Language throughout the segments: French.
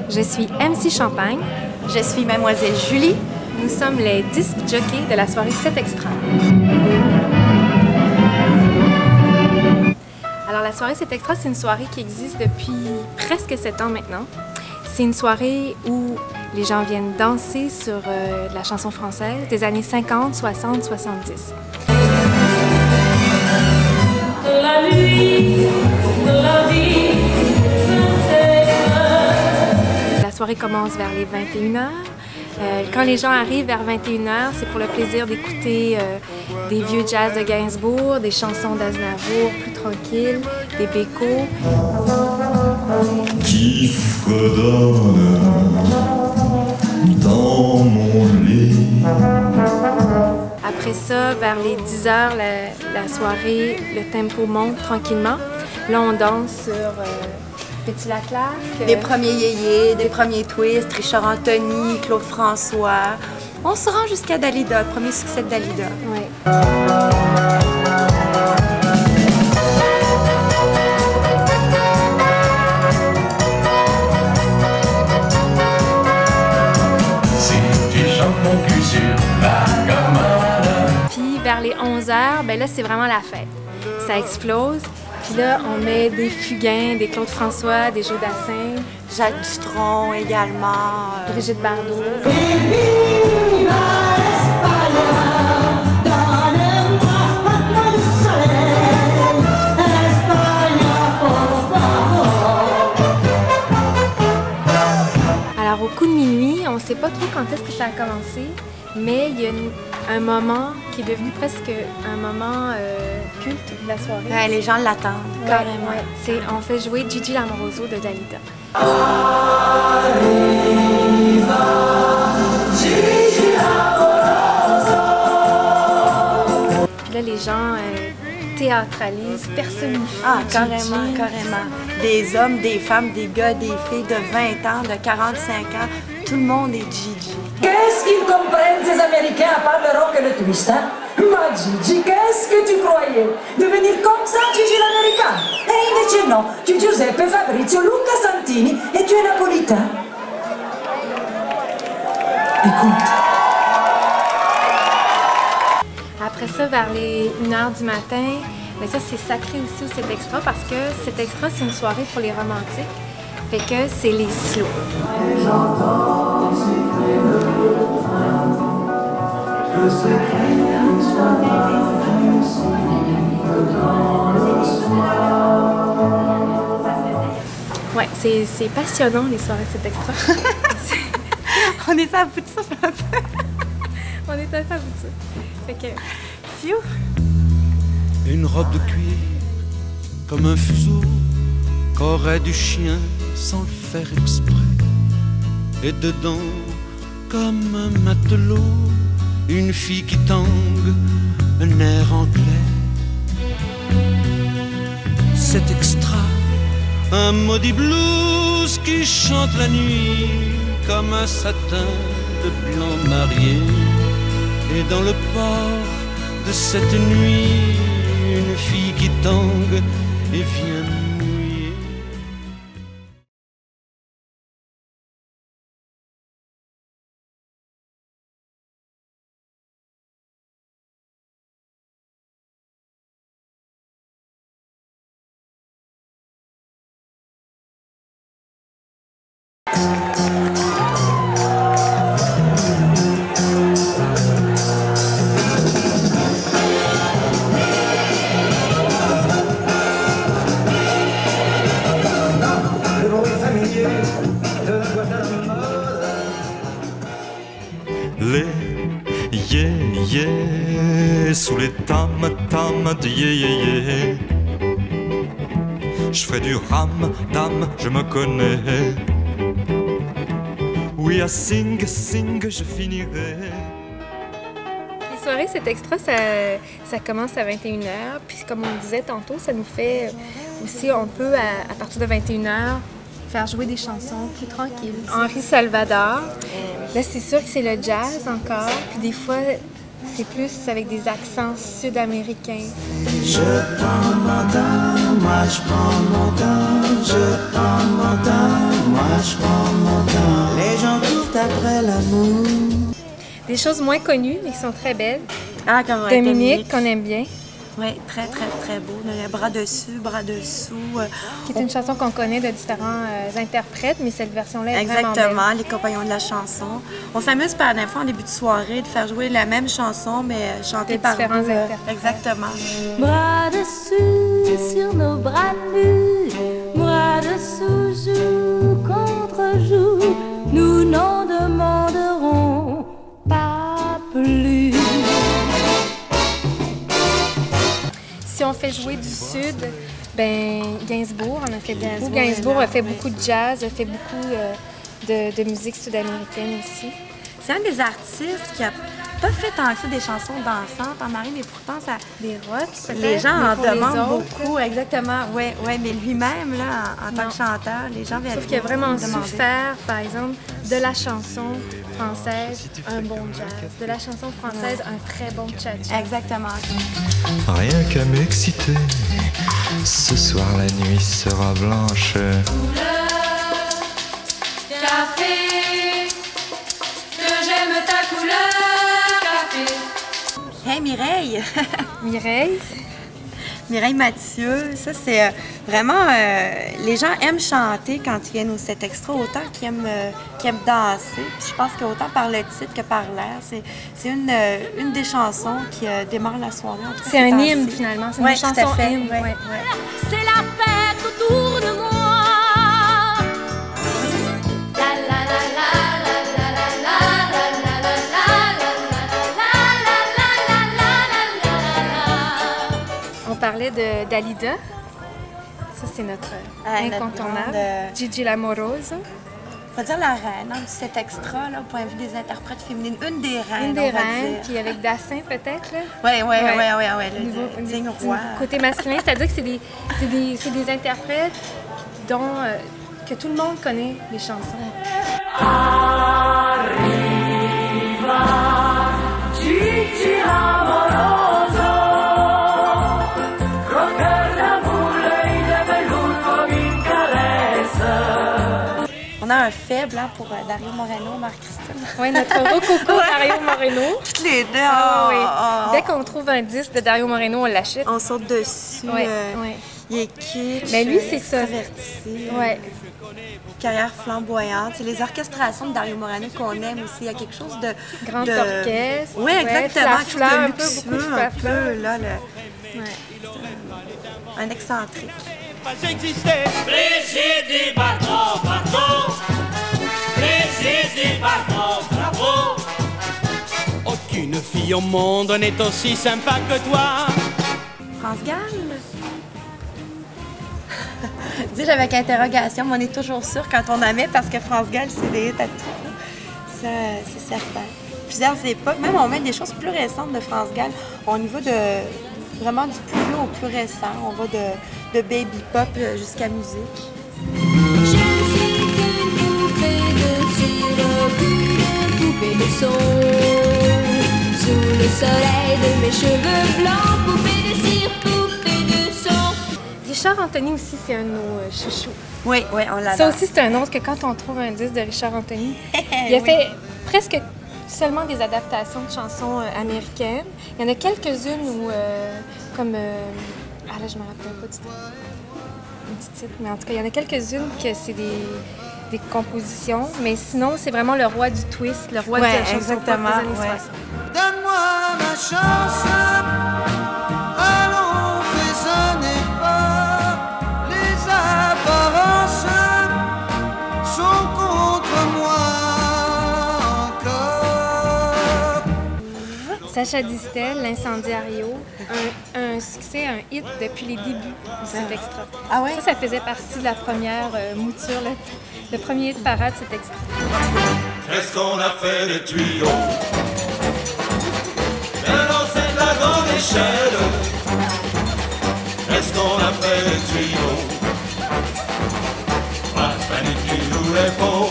Je suis MC Champagne. Je suis Mademoiselle Julie. Nous sommes les disques jockeys de la soirée 7 Extra. Alors la soirée 7 Extra, c'est une soirée qui existe depuis presque 7 ans maintenant. C'est une soirée où les gens viennent danser sur de la chanson française des années 50, 60, 70. La nuit, la vie, la soirée commence vers les 21h. Quand les gens arrivent vers 21h, c'est pour le plaisir d'écouter des vieux jazz de Gainsbourg, des chansons d'Aznavour plus tranquilles, des bécos. Qui fredonne dans mon lit. Après ça, vers les 10h, la soirée, le tempo monte tranquillement. Là, on danse sur Petit Laclaque. Des premiers yéyés, des premiers twists, Richard Anthony, Claude François. On se rend jusqu'à Dalida, le premier succès de Dalida. Ouais. Puis vers les 11h, ben là, c'est vraiment la fête. Ça explose. Puis là, on met des Fugain, des Claude François, des Joe Dassin. Jacques Dutronc également. Brigitte Bardot. Alors, au coup de minuit, on ne sait pas trop quand est-ce que ça a commencé, mais il y a un moment qui est devenu presque un moment culte de la soirée. Ouais, les gens l'attendent, carrément. Ouais. On fait jouer Gigi Lamoroso de Dalida. Puis là, les gens théâtralisent, personnifient. Ah, Gigi. carrément, carrément. Des hommes, des femmes, des gars, des filles de 20 ans, de 45 ans, tout le monde est Gigi. Qu'est-ce qu'ils comprennent ces Américains à part le rock et le twist, hein? Ma Gigi, qu'est-ce que tu croyais? Devenir comme ça, Gigi l'américain? Et invece no, tu es Giuseppe, Fabrizio, Luca Santini et tu es napolitain. Écoute. Après ça, vers les 1h du matin, mais ça c'est sacré aussi au 7 Extra parce que 7 Extra, c'est une soirée pour les romantiques. Fait que c'est les slow. Ouais, c'est passionnant les soirées 7 Extra. On est à bout de souffle un peu. On est à bout de ça. Fait que, Fiou. Une robe de cuir comme un fuseau qu'aurait du chien sans le faire exprès. Et dedans, comme un matelot, une fille qui tangue, un air anglais. C'est extra, un maudit blues qui chante la nuit comme un satin de blanc marié. Et dans le port de cette nuit, une fille qui tangue et vient mouiller. Les yé-yé sous les tam-tam de yé-yé-yé. Je fais du ram-dam, je me connais. Oui, à sing, je finirai. les soirées 7 Extra, ça commence à 21h. Puis comme on disait tantôt, ça nous fait aussi, on peut à partir de 21h faire jouer des chansons plus tranquilles. Henri Salvador, là c'est sûr que c'est le jazz encore, puis des fois c'est plus avec des accents sud-américains. Je prends mon temps, moi je prends mon temps, je prends mon temps, moi je prends mon temps. Les gens courent après l'amour. Des choses moins connues, mais qui sont très belles. Ah, comme Dominique, qu'on aime bien. Oui, très, très, très beau. Bras dessus, bras dessous. Qui est une chanson qu'on connaît de différents interprètes, mais cette version-là est vraiment belle. Exactement, les compagnons de la chanson. On s'amuse par des fois en début de soirée de faire jouer la même chanson, mais chantée par différents nous. interprètes. Exactement. Bras dessus sur nos bras nus, bras dessous, joue contre joue, nous n'en demanderons pas plus. Si on fait jouer du Sud, ben Gainsbourg, on a fait beaucoup. Gainsbourg a fait beaucoup de jazz, a fait beaucoup de musique sud-américaine aussi. C'est un des artistes qui a pas fait tant que ça des chansons dansantes en Marie, mais pourtant ça... Des rocks, peut-être. Les gens en mais pour les demandent autres, beaucoup, exactement. Oui, ouais, mais lui-même, là, en tant Non. que chanteur, les gens viennent Sauf qu'il a vraiment su demander. faire, par exemple, de la chanson française un bon jazz, de la chanson française un très bon cha-cha. Exactement. Rien qu'à m'exciter, ce soir la nuit sera blanche. Café, que j'aime ta couleur, café. Hey Mireille! Mireille, Mireille Mathieu, ça c'est vraiment... les gens aiment chanter quand ils viennent au Cet Extra, autant qu'ils aiment danser. Puis je pense qu'autant par le titre que par l'air, c'est une des chansons qui démarre la soirée. En tout cas, c'est un ces hymne temps-ci. finalement, c'est Ouais, une tout à chanson fait. hymne. Ouais, ouais. ouais. C'est la fête autour de moi. La la la la la la la la la la la la la. On parlait de Dalida, ça c'est notre notre incontournable. grande, Gigi Lamoroso, Faut dire la reine, hein, Cet Extra, là, au point de vue des interprètes féminines, une des reines, une des on va reines, dire. puis avec Dassin peut-être là. Oui, Ouais. le digne Du roi. côté masculin, c'est-à-dire que c'est des interprètes dont que tout le monde connaît les chansons. On a un faible hein, pour Dario Moreno, Marc-Christine. Oui, notre rococo Dario Moreno. Toutes les deux, Ah, oui. oh, Dès qu'on trouve un disque de Dario Moreno, on l'achète. on saute dessus. Ouais, ouais. Il est kitsch. Mais lui, c'est ça. Extraverti. Ouais. Carrière flamboyante. C'est les orchestrations de Dario Moreno qu'on aime aussi. Il y a quelque chose de... Grand de... orchestre. Oui, exactement. Quelque chose flafla, de un peu, beaucoup de luxueux, un flafla. peu, là, Ouais. un excentrique. Brigitte, pardon, pardon. Brigitte, pardon, bravo. Aucune fille au monde n'est aussi sympa que toi. France Gall? Dis avec interrogation, mais on est toujours sûr quand on en met parce que France Gall, c'est des hits à tout. Ça, c'est certain. Plusieurs époques, même on met des choses plus récentes de France Gall. On y va de vraiment du plus vieux au plus récent. On va de baby pop jusqu'à musique. Je ne suis qu'une poupée de cire, qu'une poupée de son. Sous le soleil de mes cheveux blancs, poupée de cire, poupée de son. Richard Anthony aussi, c'est un de nos chouchous. Oui, oui, on l'adore. Ça aussi, c'est un autre que quand on trouve un disque de Richard Anthony, il a Oui. fait presque seulement des adaptations de chansons américaines. Il y en a quelques-unes où, comme... ah là, je me rappelle pas du titre, mais en tout cas, il y en a quelques-unes que c'est des compositions, mais sinon, c'est vraiment le roi du twist, le roi de la chanson pop des exactement, années ouais. 60. Donne-moi ma chance, allons raisonner pas, les apparences sont contre moi encore. Sacha Distel, L'Incendiario, un succès, un hit depuis les débuts de cet extra. Ah ouais? Ça faisait partie de la première mouture, le premier hit parade de cet extra. Qu'est-ce qu'on a fait des tuyaux? Maintenant c'est de la grande échelle. Qu'est-ce qu'on a fait des tuyaux? Ah, Fanny qui nous répond.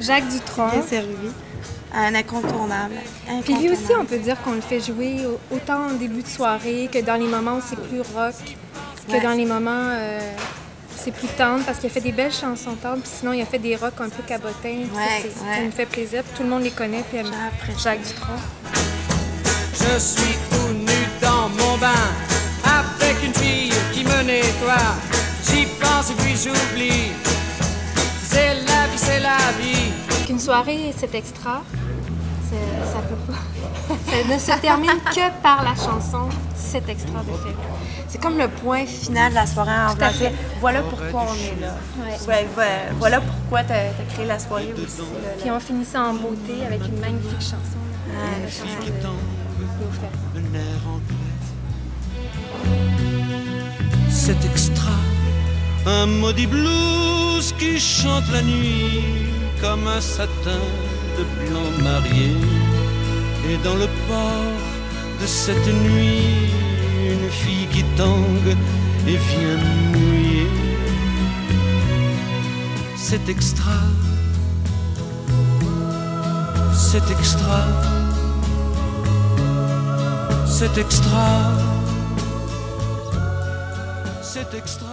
Jacques Dutronc, Bien servi. Un incontournable. Puis lui aussi, on peut dire qu'on le fait jouer autant en début de soirée que dans les moments où c'est plus rock, que dans les moments c'est plus tendre, parce qu'il a fait des belles chansons tendres, puis sinon il a fait des rocks un peu cabotins. Ça nous fait plaisir, puis tout le monde les connaît, puis Jacques Dutronc. Je suis tout nu dans mon bain, avec une fille qui me nettoie. J'y pense et puis j'oublie. C'est la vie, c'est la vie. Une soirée, c'est extra. Ça peut pas. Ça ne se termine que par la chanson C'est extra de Ferré. C'est comme le point final de la soirée en blanc. Voilà pourquoi on est là. Voilà pourquoi tu as créé la soirée aussi. Puis on finissait en beauté avec une magnifique chanson. La chanson de Léo Ferré. C'est extra, un maudit blues qui chante la nuit comme un satin de blanc marié. Et dans le port de cette nuit, une fille qui tangue et vient mouiller. C'est extra, c'est extra, c'est extra, c'est extra.